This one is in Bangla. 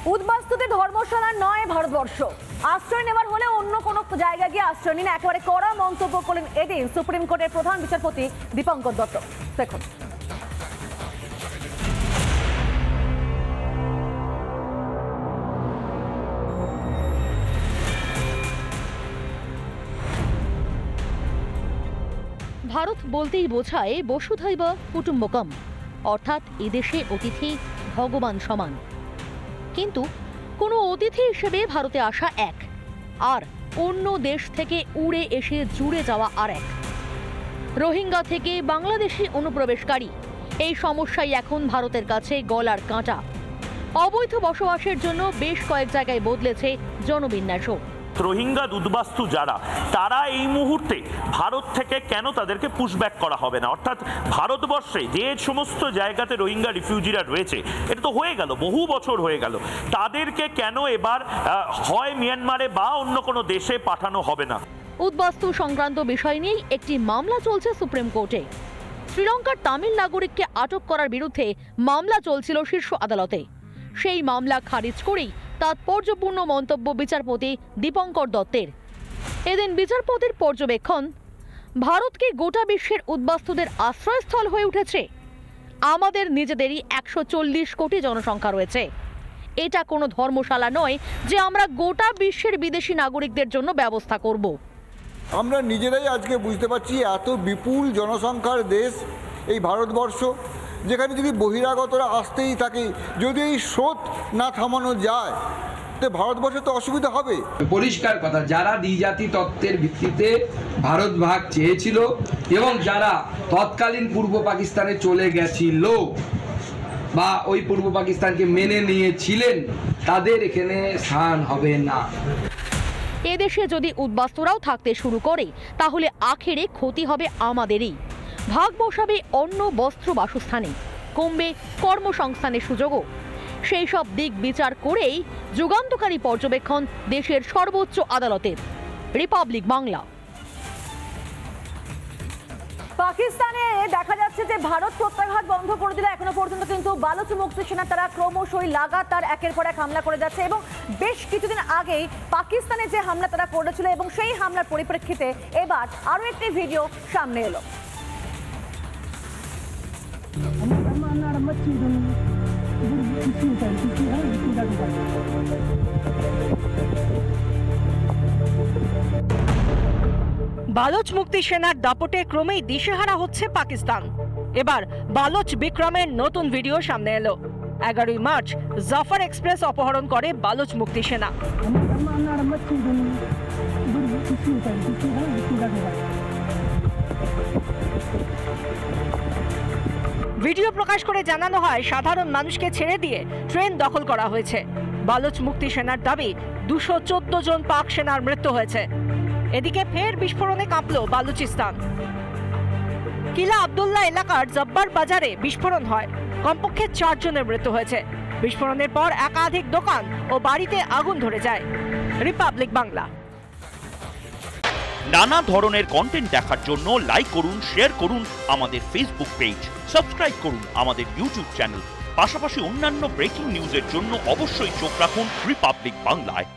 উদ্বাস্তুদের ধর্মশালা নয় ভারতবর্ষ, আশ্রয় নেওয়ার হলে অন্য কোনো জায়গায় গিয়ে আশ্রয় নিন, একেবারে কড়া মন্তব্য করলেন এদিন সুপ্রিম কোর্টের প্রধান বিচারপতি দীপঙ্কর দত্ত। দেখুন, ভারত বলতেই বোঝায় বসুধৈব কুটুম্বকম, অর্থাৎ এদেশে অতিথি ভগবান সমান। কিন্তু কোনো অতিথি হিসেবে ভারতে আসা এক, আর অন্য দেশ থেকে উড়ে এসে জুড়ে যাওয়া আর এক। রোহিঙ্গা থেকে বাংলাদেশি অনুপ্রবেশকারী, এই সমস্যাই এখন ভারতের কাছে গলার কাঁটা। অবৈধ বসবাসের জন্য বেশ কয়েক জায়গায় বদলেছে জনবিন্যাসও। রোহিঙ্গা উদ্বাস্তু যারা, তারা এই মুহূর্তে ভারত থেকে কেন তাদেরকে পুশব্যাক করা হবে না? অর্থাৎ ভারতবর্ষে যে সমস্ত জায়গাতে রোহিঙ্গা রিফিউজিরা রয়েছে, এটা তো হয়ে গেল, বহু বছর হয়ে গেল, তাদেরকে কেন এবার হয় মিয়ানমারে বা অন্য কোনো দেশে পাঠানো হবে না? উদ্বাস্তু সংক্রান্ত বিষয় নিয়েই একটি মামলা চলছে সুপ্রিম কোর্টে। শ্রীলঙ্কার তামিল নাগরিককে আটক করার বিরুদ্ধে মামলা চলছিল শীর্ষ আদালতে। সেই মামলা খারিজ করেই তাৎপর্যপূর্ণ মন্তব্য বিচারপতি দীপঙ্কর দত্তের। এদিন বিচারপতির পর্যবেক্ষণ, ভারতকে গোটা বিশ্বের উদ্বাস্তুদের আশ্রয়স্থল হয়ে উঠেছে। আমাদের নিজেদেরই 140 কোটি জনসংখ্যা রয়েছে। এটা কোনো ধর্মশালা নয় যে আমরা গোটা বিশ্বের বিদেশি নাগরিকদের জন্য ব্যবস্থা করব। আমরা নিজেরাই আজকে বুঝতে পারছি এত বিপুল জনসংখ্যার দেশ এই ভারতবর্ষ, যেখানে যদি বহিরাগতরা আসতেই থাকে, যদি এই স্রোত না থামানো যায়, তো ভারতবর্ষে তো অসুবিধা হবে। পরিষ্কার কথা, যারা দ্বিজাতি তত্ত্বের ভিত্তিতে ভারত ভাগ চেয়েছিল এবং যারা তৎকালীন পূর্ব পাকিস্তানে চলে গেছিল বা ওই পূর্ব পাকিস্তানকে মেনে নিয়েছিলেন, তাদের এখানে স্থান হবে না। এদেশে যদি উদ্বাস্তুরাও থাকতে শুরু করে, তাহলে আখেরে ক্ষতি হবে আমাদেরই। ভাগ বসাবে অন্য বস্ত্র বাসস্থানে, কমবে কর্মসংস্থানের সুযোগও। সেই সব দিক বিচার করেই যুগান্তকারী পর্যবেক্ষণ দেশের সর্বোচ্চ আদালতের। রিপাবলিক বাংলা। পাকিস্তানে দেখা যাচ্ছে যে ভারত প্রত্যাঘাত বন্ধ করে দিলে এখনো পর্যন্ত কিন্তু বালুচ মুক্তি সেনা তারা ক্রমশই লাগাতার একের পর এক হামলা করে যাচ্ছে, এবং বেশ কিছুদিন আগেই পাকিস্তানে যে হামলা তারা করেছিল এবং সেই হামলার পরিপ্রেক্ষিতে এবার আরো একটি ভিডিও সামনে এলো। বালোচ মুক্তি সেনার দাপটে ক্রমেই দিশেহারা হচ্ছে পাকিস্তান। এবার বালোচ বিক্রমের নতুন ভিডিও সামনে এলো। 11ই মার্চ জাফর এক্সপ্রেস অপহরণ করে বালোচ মুক্তি সেনা। ভিডিও প্রকাশ করে জানানো হয়, সাধারণ মানুষকে ছেড়ে দিয়ে ট্রেন দখল করা হয়েছে। বালোচ মুক্তি সেনার দাবি 214 জন পাক সেনার মৃত্যু হয়েছে। এদিকে ফের বিস্ফোরণে কাঁপল বালুচিস্তান। কিলা আব্দুল্লাহ এলাকার জব্বার বাজারে বিস্ফোরণ হয়, কমপক্ষে 4 জনের মৃত্যু হয়েছে। বিস্ফোরণের পর একাধিক দোকান ও বাড়িতে আগুন ধরে যায়। রিপাবলিক বাংলা। নানা ধরনের কন্টেন্ট দেখার জন্য লাইক করুন, শেয়ার করুন আমাদের ফেসবুক পেজ, সাবস্ক্রাইব করুন আমাদের ইউটিউব চ্যানেল। পাশাপাশি অন্যান্য ব্রেকিং নিউজের জন্য অবশ্যই চোখ রাখুন রিপাবলিক বাংলায়।